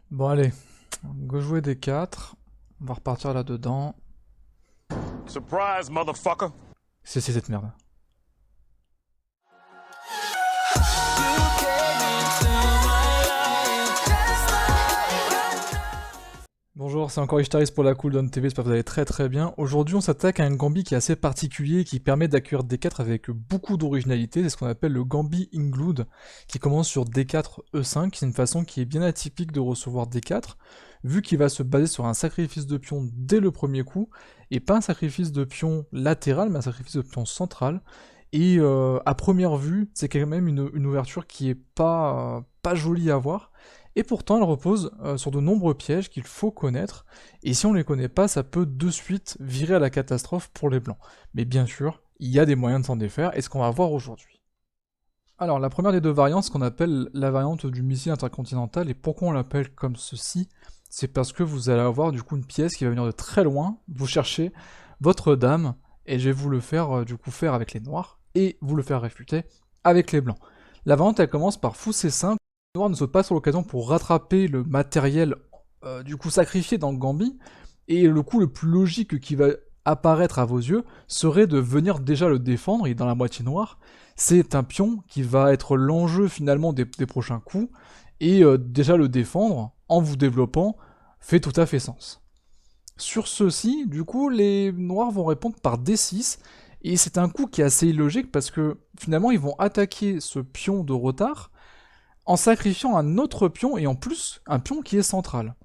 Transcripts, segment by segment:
Bon allez, go jouer des 4. On va repartir là-dedans. Surprise, motherfucker! C'est cette merde. Bonjour, c'est encore Ishtaris pour la Cooldown TV, j'espère que vous allez très bien. Aujourd'hui on s'attaque à un Gambit qui est assez particulier, qui permet d'accueillir D4 avec beaucoup d'originalité, c'est ce qu'on appelle le Gambit Inglued, qui commence sur D4 E5, c'est une façon qui est bien atypique de recevoir D4, vu qu'il va se baser sur un sacrifice de pion dès le premier coup, et pas un sacrifice de pion latéral, mais un sacrifice de pion central, et à première vue, c'est quand même une ouverture qui est pas jolie à voir, et pourtant elle repose sur de nombreux pièges qu'il faut connaître, et si on les connaît pas, ça peut de suite virer à la catastrophe pour les blancs. Mais bien sûr, il y a des moyens de s'en défaire, et ce qu'on va voir aujourd'hui. Alors la première des deux variantes, ce qu'on appelle la variante du missile intercontinental, et pourquoi on l'appelle comme ceci, c'est parce que vous allez avoir du coup une pièce qui va venir de très loin, vous cherchez votre dame, et je vais vous le faire du coup faire avec les noirs, et vous le faire réfuter avec les blancs. La variante elle commence par fou C5, les noirs ne sautent pas sur l'occasion pour rattraper le matériel du coup sacrifié dans le Gambit, et le coup le plus logique qui va apparaître à vos yeux serait de venir déjà le défendre, il est dans la moitié noire, c'est un pion qui va être l'enjeu finalement des prochains coups, et déjà le défendre en vous développant fait tout à fait sens. Sur ceci, du coup, les noirs vont répondre par D6, et c'est un coup qui est assez illogique parce que finalement ils vont attaquer ce pion de retard en sacrifiant un autre pion, et en plus un pion qui est central.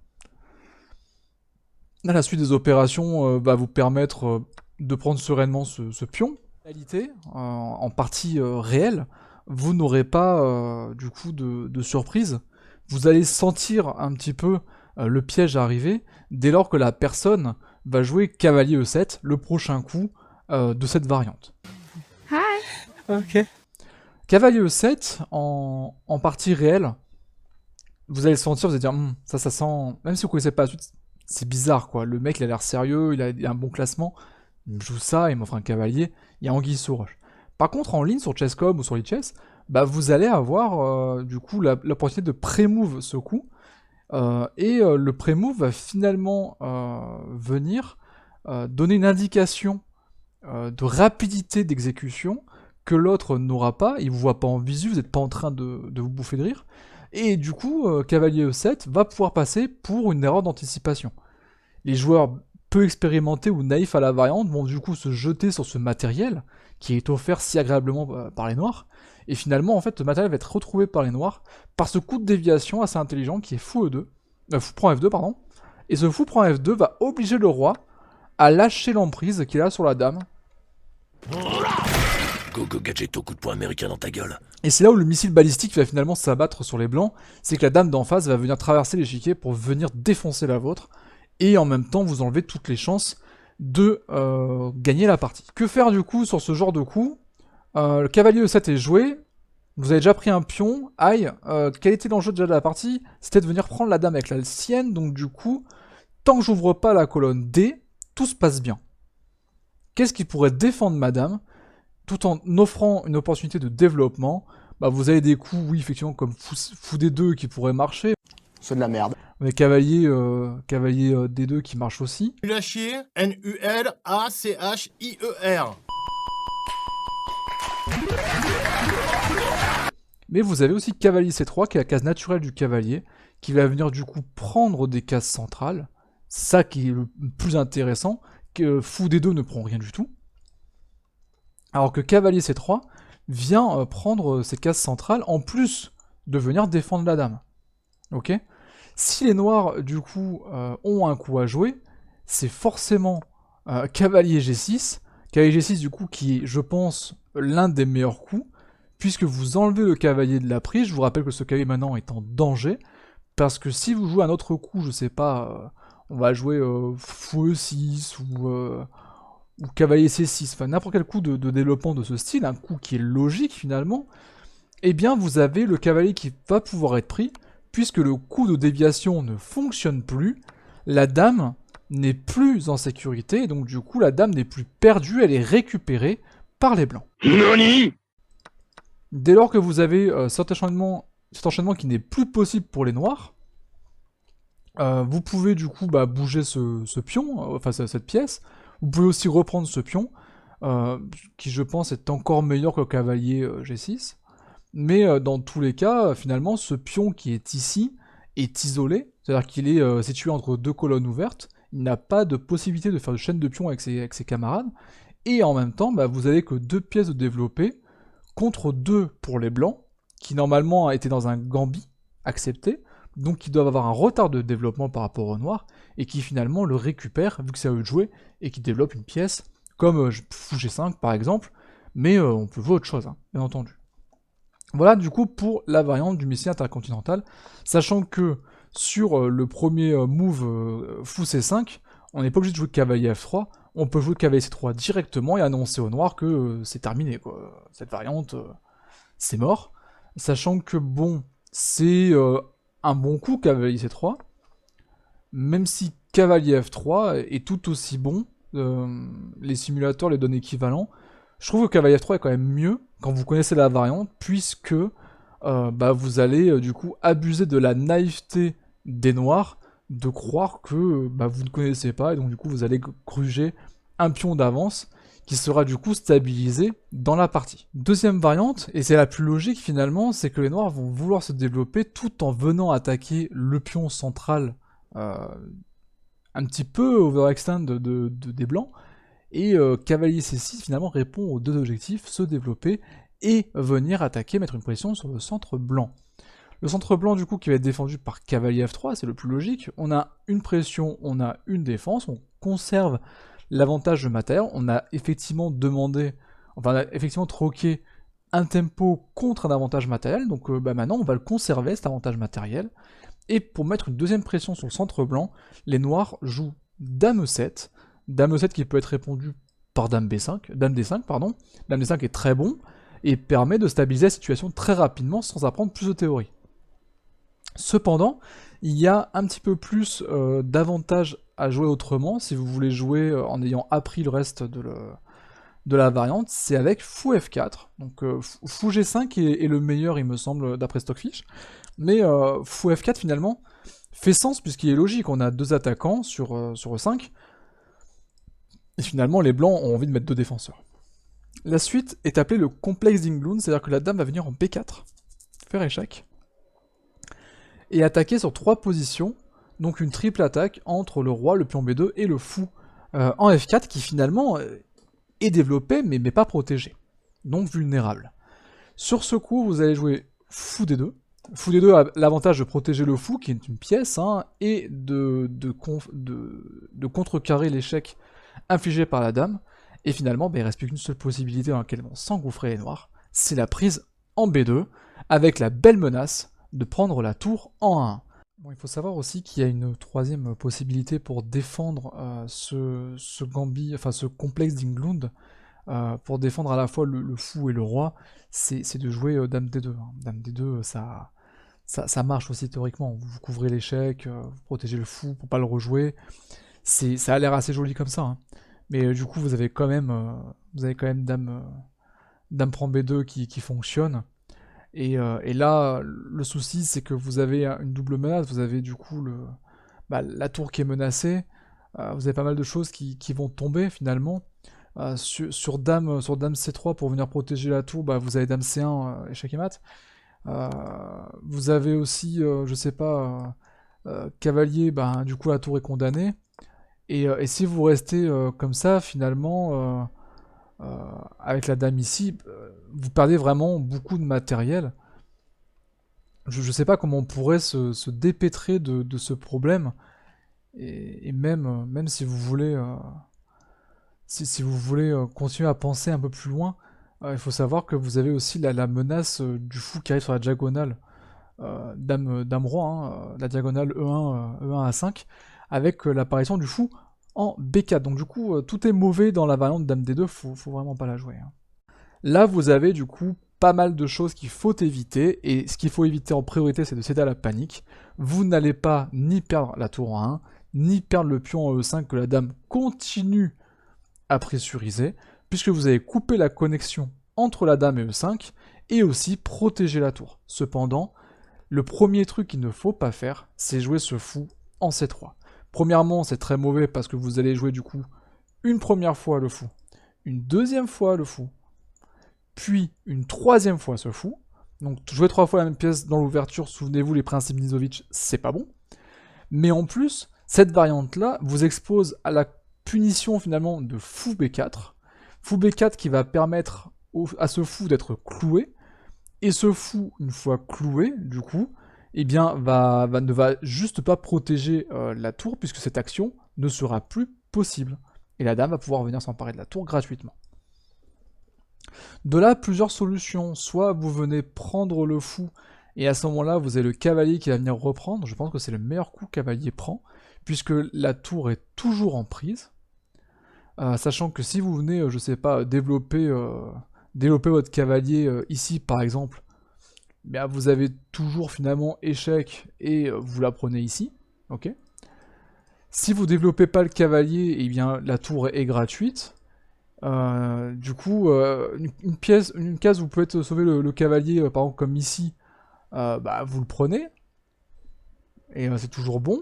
Là, la suite des opérations va vous permettre de prendre sereinement ce pion. En réalité, en partie réelle, vous n'aurez pas du coup de surprise. Vous allez sentir un petit peu le piège arriver dès lors que la personne va jouer cavalier E7, le prochain coup de cette variante. Hi. Ok. Cavalier E7, en partie réelle, vous allez le sentir, vous allez dire, ça sent, même si vous connaissez pas la suite, c'est bizarre quoi, le mec il a l'air sérieux, il a un bon classement, il me joue ça, il m'offre un cavalier, il y a anguille sous roche. Par contre en ligne sur Chess.com ou sur Lichess, bah vous allez avoir du coup l'opportunité de pré-move ce coup, le pré-move va finalement venir donner une indication de rapidité d'exécution que l'autre n'aura pas, il vous voit pas en visu, vous n'êtes pas en train de vous bouffer de rire, et du coup, cavalier E7 va pouvoir passer pour une erreur d'anticipation. Les joueurs peu expérimentés ou naïfs à la variante vont du coup se jeter sur ce matériel qui est offert si agréablement par les noirs, et finalement, en fait, ce matériel va être retrouvé par les noirs par ce coup de déviation assez intelligent qui est fou E2, fou prend F2, pardon, et ce fou prend F2 va obliger le roi à lâcher l'emprise qu'il a sur la dame. Go gadgeto, coup de poing américain dans ta gueule. Et c'est là où le missile balistique va finalement s'abattre sur les blancs, c'est que la dame d'en face va venir traverser l'échiquier pour venir défoncer la vôtre, et en même temps vous enlever toutes les chances de gagner la partie. Que faire du coup sur ce genre de coup? Le cavalier E7 est joué, vous avez déjà pris un pion, aïe, quel était l'enjeu déjà de la partie? C'était de venir prendre la dame avec la sienne, donc du coup, tant que j'ouvre pas la colonne D, tout se passe bien. Qu'est-ce qui pourrait défendre ma dame tout en offrant une opportunité de développement? Bah vous avez des coups, oui, effectivement, comme fou D2 qui pourrait marcher. C'est de la merde. Mais cavalier D2 qui marche aussi. Nul à chier, N-U-L-A-C-H-I-E-R. Mais vous avez aussi cavalier C3 qui est la case naturelle du cavalier, qui va venir du coup prendre des cases centrales. C'est ça qui est le plus intéressant, que fou D2 ne prend rien du tout. Alors que cavalier C3 vient prendre ces cases centrales en plus de venir défendre la dame. Ok? Si les noirs du coup ont un coup à jouer, c'est forcément cavalier G6. Cavalier G6 du coup qui est, je pense, l'un des meilleurs coups, puisque vous enlevez le cavalier de la prise. Je vous rappelle que ce cavalier maintenant est en danger, parce que si vous jouez un autre coup, je sais pas, on va jouer fou E6 ou cavalier C6, enfin n'importe quel coup de développement de ce style, un coup qui est logique finalement, eh bien vous avez le cavalier qui va pouvoir être pris, puisque le coup de déviation ne fonctionne plus, la dame n'est plus en sécurité, et donc du coup la dame n'est plus perdue, elle est récupérée par les blancs. NANI? Dès lors que vous avez cet enchaînement qui n'est plus possible pour les noirs, Vous pouvez du coup bouger ce pion, enfin cette pièce. Vous pouvez aussi reprendre ce pion, qui je pense est encore meilleur que le cavalier G6. Mais dans tous les cas, finalement, ce pion qui est ici est isolé, c'est-à-dire qu'il est situé entre deux colonnes ouvertes. Il n'a pas de possibilité de faire de chaîne de pions avec ses camarades. Et en même temps, vous avez que 2 pièces de développer contre 2 pour les blancs, qui normalement étaient dans un gambit accepté, donc qui doivent avoir un retard de développement par rapport aux noirs, et qui finalement le récupèrent, vu que c'est à eux de jouer, et qui développent une pièce, comme fou G5 par exemple, mais on peut jouer autre chose, hein, bien entendu. Voilà du coup pour la variante du missile intercontinental, sachant que sur le premier move fou C5, on n'est pas obligé de jouer cavalier F3, on peut jouer cavalier C3 directement et annoncer au noir que c'est terminé, quoi. Cette variante, c'est mort. Sachant que bon, c'est un bon coup cavalier C3, même si cavalier F3 est tout aussi bon, les simulateurs les donnent équivalents. Je trouve que cavalier F3 est quand même mieux quand vous connaissez la variante, puisque vous allez du coup abuser de la naïveté des noirs, de croire que vous ne connaissez pas, et donc du coup vous allez gruger un pion d'avance, qui sera du coup stabilisé dans la partie. Deuxième variante, et c'est la plus logique finalement, c'est que les noirs vont vouloir se développer tout en venant attaquer le pion central un petit peu overextend des blancs, et cavalier C6 finalement répond aux deux objectifs, se développer et venir attaquer, mettre une pression sur le centre blanc. Le centre blanc du coup qui va être défendu par cavalier F3, c'est le plus logique. On a une pression, on a une défense, on conserve l'avantage de matériel, on a effectivement demandé, enfin on a effectivement troqué un tempo contre un avantage matériel, donc maintenant on va le conserver cet avantage matériel. Et pour mettre une deuxième pression sur le centre blanc, les noirs jouent Dame E7, Dame E7 qui peut être répondu par Dame B5, Dame D5 pardon, Dame D5 est très bon, et permet de stabiliser la situation très rapidement sans apprendre plus de théorie. Cependant, il y a un petit peu plus d'avantages à jouer autrement, si vous voulez jouer en ayant appris le reste de la variante, c'est avec Fou F4. Donc Fou G5 est le meilleur, il me semble, d'après Stockfish. Mais Fou F4 finalement fait sens puisqu'il est logique, on a deux attaquants sur E5. Et finalement les blancs ont envie de mettre deux défenseurs. La suite est appelée le complexe d'Inglund, c'est-à-dire que la dame va venir en B4, faire échec, et attaquer sur 3 positions, donc une triple attaque entre le roi, le pion B2 et le fou en F4 qui finalement est développé mais pas protégé, donc vulnérable. Sur ce coup, vous allez jouer fou D2. Fou D2 a l'avantage de protéger le fou, qui est une pièce, hein, et de contrecarrer l'échec infligé par la dame. Et finalement, il ne reste plus qu'une seule possibilité dans laquelle vont s'engouffrer les noirs, c'est la prise en B2, avec la belle menace de prendre la tour en 1-1. Bon, il faut savoir aussi qu'il y a une troisième possibilité pour défendre ce gambit, enfin ce complexe d'Inglund, pour défendre à la fois le fou et le roi, c'est de jouer Dame D2. Hein. Dame D2, ça marche aussi théoriquement. Vous couvrez l'échec, vous protégez le fou pour pas le rejouer. Ça a l'air assez joli comme ça. Hein. Mais du coup, vous avez quand même Dame prend B2 qui fonctionne. Et là, le souci, c'est que vous avez une double menace. Vous avez du coup la tour qui est menacée. Vous avez pas mal de choses qui vont tomber finalement. Sur Dame C3 pour venir protéger la tour, vous avez Dame C1, échec et mat. Vous avez aussi, je sais pas, cavalier, du coup la tour est condamnée. Et si vous restez comme ça, finalement, avec la dame ici, vous perdez vraiment beaucoup de matériel. Je sais pas comment on pourrait se dépêtrer de ce problème. Et même si vous voulez... Si vous voulez continuer à penser un peu plus loin, il faut savoir que vous avez aussi la menace du fou qui arrive sur la diagonale dame roi, hein, la diagonale E1 à 5, avec l'apparition du fou en B4. Donc du coup, tout est mauvais dans la variante dame D2, faut vraiment pas la jouer. Hein. Là, vous avez du coup pas mal de choses qu'il faut éviter, et ce qu'il faut éviter en priorité, c'est de céder à la panique. Vous n'allez pas ni perdre la tour en 1, ni perdre le pion en E5 que la dame continue à pressuriser, puisque vous avez coupé la connexion entre la dame et E5, et aussi protéger la tour. Cependant, le premier truc qu'il ne faut pas faire, c'est jouer ce fou en C3. Premièrement, c'est très mauvais parce que vous allez jouer du coup une première fois le fou, une deuxième fois le fou, puis une troisième fois ce fou. Donc jouer 3 fois la même pièce dans l'ouverture, souvenez-vous les principes Nizovic, c'est pas bon. Mais en plus, cette variante-là vous expose à la punition finalement de fou B4. Fou B4 qui va permettre à ce fou d'être cloué. Et ce fou, une fois cloué, du coup, eh bien, ne va juste pas protéger la tour, puisque cette action ne sera plus possible. Et la dame va pouvoir venir s'emparer de la tour gratuitement. De là, plusieurs solutions. Soit vous venez prendre le fou, et à ce moment-là, vous avez le cavalier qui va venir reprendre. Je pense que c'est le meilleur coup que le cavalier prend, puisque la tour est toujours en prise. Sachant que si vous venez, je sais pas, développer votre cavalier ici, par exemple, bien, vous avez toujours finalement échec et vous la prenez ici. Ok. Si vous développez pas le cavalier, eh bien la tour est gratuite. Du coup, une case où vous pouvez sauver le cavalier, par exemple comme ici, bah, vous le prenez. Et c'est toujours bon.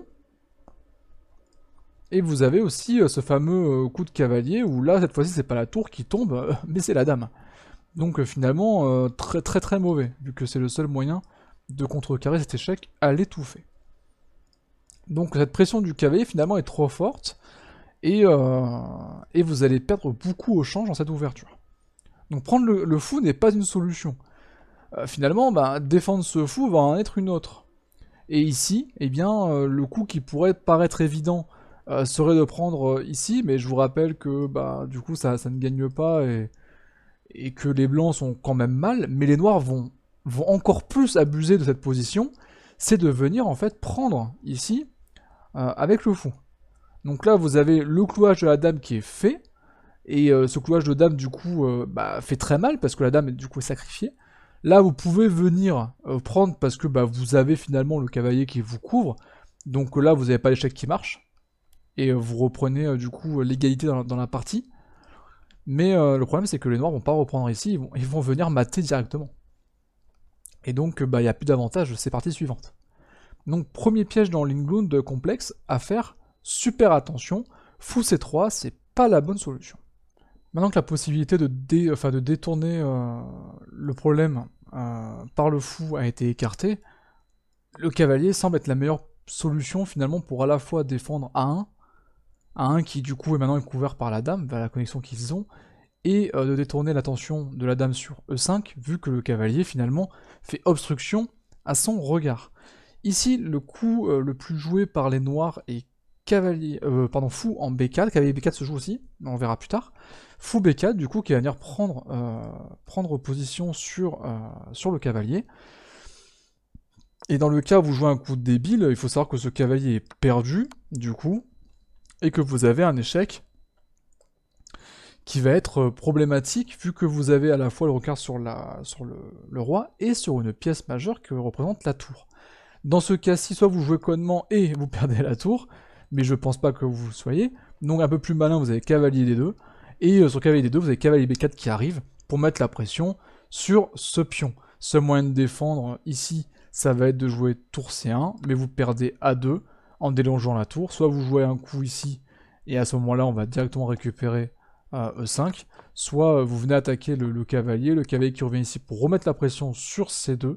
Et vous avez aussi ce fameux coup de cavalier où là, cette fois-ci, c'est pas la tour qui tombe, mais c'est la dame. Donc finalement, très très très mauvais, vu que c'est le seul moyen de contrecarrer cet échec à l'étouffer. Donc cette pression du cavalier finalement est trop forte, et vous allez perdre beaucoup au change dans cette ouverture. Donc prendre le fou n'est pas une solution. Finalement, bah, défendre ce fou va en être une autre. Et ici, eh bien, le coup qui pourrait paraître évident serait de prendre ici, mais je vous rappelle que bah, du coup ça ne gagne pas, et que les blancs sont quand même mal, mais les noirs vont encore plus abuser de cette position, c'est de venir en fait prendre ici avec le fou. Donc là vous avez le clouage de la dame qui est fait, et ce clouage de dame du coup bah, fait très mal parce que la dame est du coup sacrifiée. Là vous pouvez venir prendre parce que bah, vous avez finalement le cavalier qui vous couvre, donc là vous n'avez pas l'échec qui marche, et vous reprenez du coup l'égalité dans la partie. Mais le problème c'est que les noirs vont pas reprendre ici, ils vont venir mater directement. Et donc bah, il n'y a plus d'avantage, c'est partie suivante. Donc premier piège dans l'Inglound complexe à faire, super attention, fou C3 c'est pas la bonne solution. Maintenant que la possibilité de détourner le problème par le fou a été écartée, le cavalier semble être la meilleure solution finalement pour à la fois défendre A1 qui du coup est maintenant couvert par la dame, vers la connexion qu'ils ont, et de détourner l'attention de la dame sur E5, vu que le cavalier finalement fait obstruction à son regard. Ici, le coup le plus joué par les noirs est fou en B4, cavalier B4 se joue aussi, on verra plus tard. Fou B4, du coup, qui va venir prendre position sur le cavalier. Et dans le cas où vous jouez un coup débile, il faut savoir que ce cavalier est perdu, du coup, et que vous avez un échec qui va être problématique, vu que vous avez à la fois le regard sur le roi, et sur une pièce majeure que représente la tour. Dans ce cas-ci, soit vous jouez connement et vous perdez la tour, mais je pense pas que vous le soyez. Donc un peu plus malin, vous avez cavalier D2, et sur cavalier D2, vous avez cavalier B4 qui arrive pour mettre la pression sur ce pion. Seul moyen de défendre ici, ça va être de jouer tour C1, mais vous perdez A2 en délongeant la tour. Soit vous jouez un coup ici, et à ce moment-là, on va directement récupérer E5, soit vous venez attaquer le cavalier qui revient ici pour remettre la pression sur C2,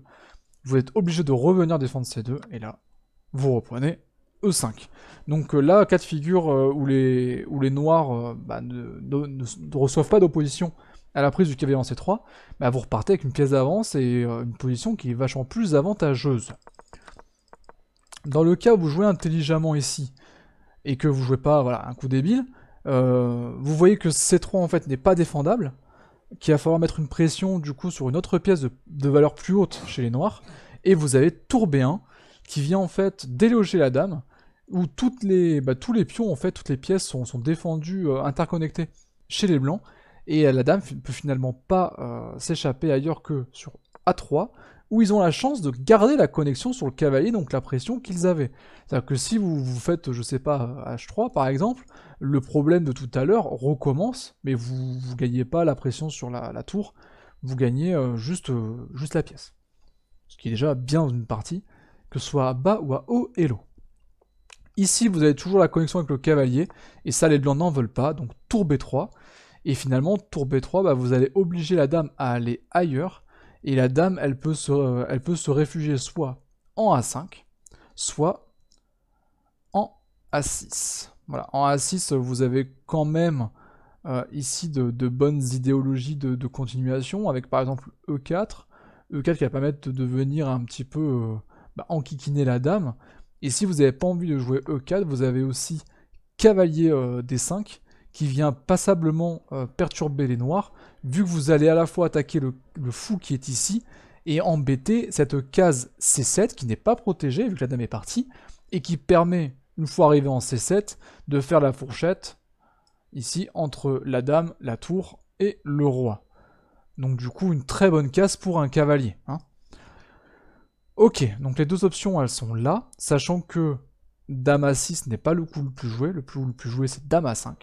vous êtes obligé de revenir défendre C2, et là, vous reprenez E5. Donc là, cas de figure où les noirs ne reçoivent pas d'opposition à la prise du cavalier en C3, bah, vous repartez avec une pièce d'avance et une position qui est vachement plus avantageuse. Dans le cas où vous jouez intelligemment ici, et que vous jouez pas voilà, un coup débile, vous voyez que C3 en fait n'est pas défendable, qu'il va falloir mettre une pression du coup sur une autre pièce de valeur plus haute chez les noirs, et vous avez tour B1 qui vient en fait déloger la dame, où tous les pions en fait, toutes les pièces sont défendues, interconnectées chez les blancs, et la dame peut finalement pas s'échapper ailleurs que sur A3, où ils ont la chance de garder la connexion sur le cavalier, donc la pression qu'ils avaient. C'est-à-dire que si vous faites, je sais pas, H3 par exemple, le problème de tout à l'heure recommence, mais vous gagnez pas la pression sur la tour, vous gagnez juste la pièce. Ce qui est déjà bien dans une partie, que ce soit à bas ou à haut elo. Ici, vous avez toujours la connexion avec le cavalier, et ça, les blancs n'en veulent pas, donc tour B3. Et finalement, tour B3, bah, vous allez obliger la dame à aller ailleurs, et la dame, elle peut se réfugier soit en A5, soit en A6. Voilà, en A6, vous avez quand même ici de bonnes idéologies de continuation, avec par exemple E4, E4 qui va permettre de venir un petit peu enquiquiner la dame. Et si vous n'avez pas envie de jouer E4, vous avez aussi cavalier D5 qui vient passablement perturber les noirs, vu que vous allez à la fois attaquer le fou qui est ici, et embêter cette case C7 qui n'est pas protégée, vu que la dame est partie, et qui permet, une fois arrivé en C7, de faire la fourchette, ici, entre la dame, la tour et le roi. Donc du coup, une très bonne case pour un cavalier. Hein. Ok, donc les deux options, elles sont là, sachant que dame A6 n'est pas le coup le plus joué, le plus joué c'est dame A5.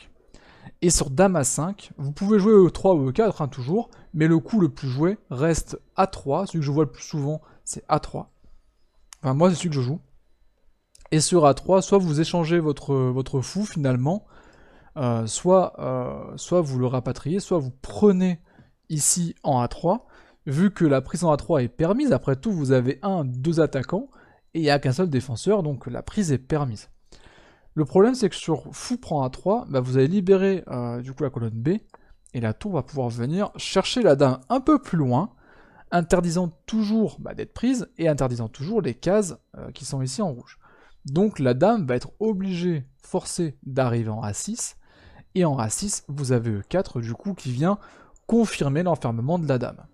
Et sur dame A5, vous pouvez jouer E3 ou E4, hein, toujours, mais le coup le plus joué reste A3, celui que je vois le plus souvent, c'est A3. Enfin, moi, c'est celui que je joue. Et sur A3, soit vous échangez votre fou, finalement, soit vous le rapatriez, soit vous prenez ici en A3, vu que la prise en A3 est permise, après tout, vous avez 2 attaquants, et il n'y a qu'un seul défenseur, donc la prise est permise. Le problème, c'est que sur fou prend A3, bah, vous allez libérer du coup la colonne B, et la tour va pouvoir venir chercher la dame un peu plus loin, interdisant toujours d'être prise, et interdisant toujours les cases qui sont ici en rouge. Donc la dame va être obligée, forcée d'arriver en A6, et en A6, vous avez E4 du coup qui vient confirmer l'enfermement de la dame.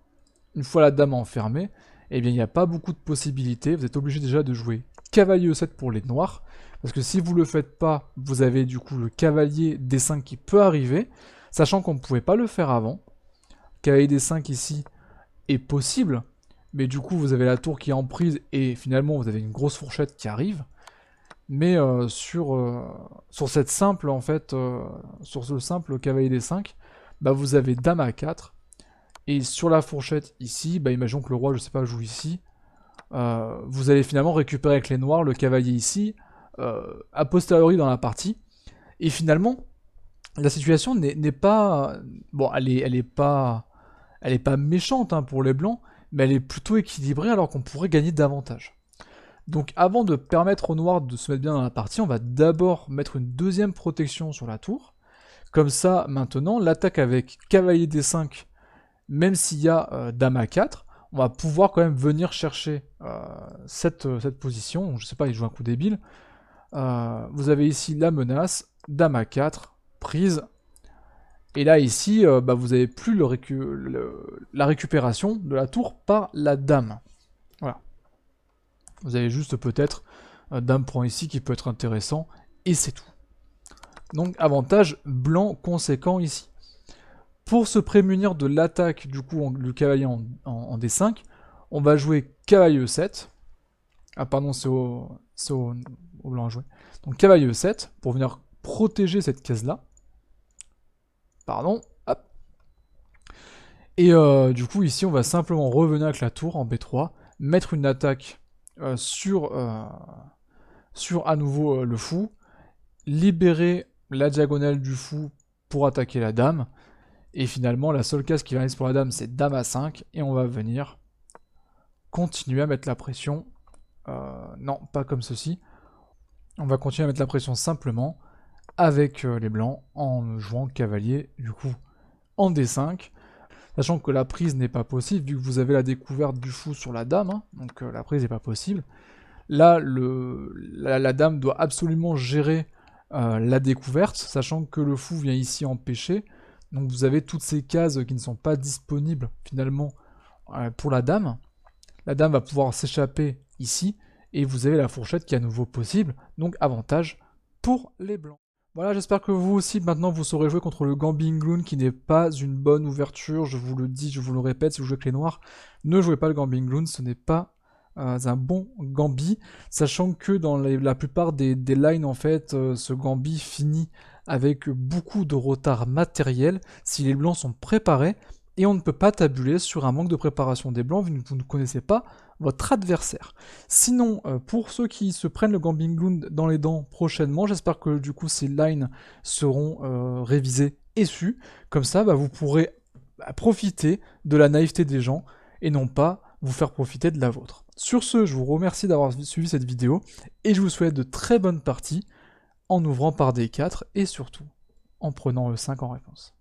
Une fois la dame enfermée, eh bien il n'y a pas beaucoup de possibilités, vous êtes obligé déjà de jouer cavalier E7 pour les noirs, parce que si vous le faites pas, vous avez du coup le cavalier D5 qui peut arriver, sachant qu'on ne pouvait pas le faire avant. Cavalier D5 ici est possible, mais du coup vous avez la tour qui est en prise, et finalement vous avez une grosse fourchette qui arrive. Mais sur cette simple, en fait, sur ce simple cavalier D5, bah, vous avez dame A4, et sur la fourchette ici, bah, imaginons que le roi, je sais pas, joue ici, vous allez finalement récupérer avec les noirs le cavalier ici, a posteriori dans la partie, et finalement, la situation n'est pas... Bon, elle est pas méchante hein, pour les blancs, mais elle est plutôt équilibrée alors qu'on pourrait gagner davantage. Donc avant de permettre aux noirs de se mettre bien dans la partie, on va d'abord mettre une deuxième protection sur la tour. Comme ça, maintenant, l'attaque avec cavalier D5, même s'il y a dame A4, on va pouvoir quand même venir chercher cette position. Je sais pas, il joue un coup débile. Vous avez ici la menace, dame A4, prise. Et là, ici, vous n'avez plus la récupération de la tour par la dame. Voilà. Vous avez juste peut-être dame prend ici qui peut être intéressant, et c'est tout. Donc avantage blanc conséquent ici. Pour se prémunir de l'attaque du coup du cavalier en D5, on va jouer cavalier E7. Ah pardon, c'est au blanc à jouer. Donc cavalier E7 pour venir protéger cette case là. Pardon, hop. Et du coup ici on va simplement revenir avec la tour en B3, mettre une attaque sur à nouveau le fou, libérer la diagonale du fou pour attaquer la dame, et finalement la seule case qui va rester pour la dame c'est dame A5, et on va venir continuer à mettre la pression, non pas comme ceci, on va continuer à mettre la pression simplement avec les blancs en jouant cavalier du coup en D5, sachant que la prise n'est pas possible, vu que vous avez la découverte du fou sur la dame, hein, donc la prise n'est pas possible. Là, la dame doit absolument gérer la découverte, sachant que le fou vient ici empêcher. Donc vous avez toutes ces cases qui ne sont pas disponibles, finalement, pour la dame. La dame va pouvoir s'échapper ici, et vous avez la fourchette qui est à nouveau possible, donc avantage pour les blancs. Voilà, j'espère que vous aussi, maintenant, vous saurez jouer contre le Gambit Ingloon, qui n'est pas une bonne ouverture, je vous le dis, je vous le répète, si vous jouez avec les noirs, ne jouez pas le Gambit Ingloon, ce n'est pas un bon Gambit, sachant que dans la plupart des lines, en fait, ce Gambit finit avec beaucoup de retard matériel, si les blancs sont préparés, et on ne peut pas tabuler sur un manque de préparation des blancs, vu que vous ne connaissez pas votre adversaire. Sinon, pour ceux qui se prennent le Gambling Gloom dans les dents prochainement, j'espère que du coup ces lines seront révisées et sues. Comme ça, vous pourrez profiter de la naïveté des gens et non pas vous faire profiter de la vôtre. Sur ce, je vous remercie d'avoir suivi cette vidéo et je vous souhaite de très bonnes parties en ouvrant par D4 et surtout en prenant E5 en réponse.